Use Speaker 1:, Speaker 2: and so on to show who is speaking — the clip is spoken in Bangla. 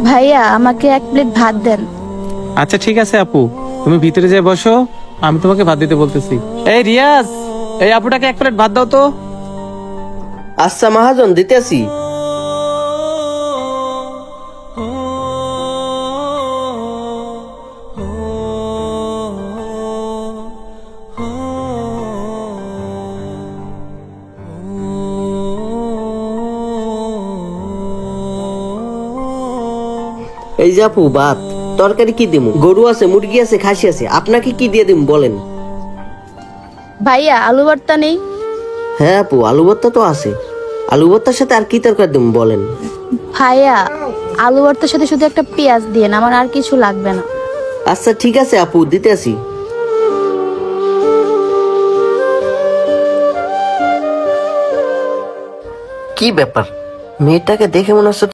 Speaker 1: ভাইয়া আমাকে এক প্লেট ভাত দেন।
Speaker 2: আচ্ছা ঠিক আছে আপু, তুমি ভিতরে যেয়ে বসো, আমি তোমাকে ভাত দিতে বলতেছি। এই রিয়াজ, এই আপুটাকে এক প্লেট ভাত দাও তো।
Speaker 3: আচ্ছা মহাজন, দিতেছি। এই যে আপু ভাত। তরকারি কি দিমু? গরু আছে, মুরগি আছে, খাসি আছে, আপনাকে কি দিয়ে দিমু বলেন?
Speaker 1: ভাইয়া আলু ভর্তা নেই?
Speaker 3: হ্যাঁ আপু, আলু ভর্তা তো আছে। আলু ভর্তার সাথে আর কি তরকারি দিমু বলেন?
Speaker 1: ভাইয়া আলু ভর্তার সাথে শুধু একটা পেঁয়াজ দিয়েন, আমার আর কিছু লাগবে না।
Speaker 3: আচ্ছা ঠিক আছে আপু, দিতেছি। কি ব্যাপার, মেয়েটাকে দেখে মনে হচ্ছে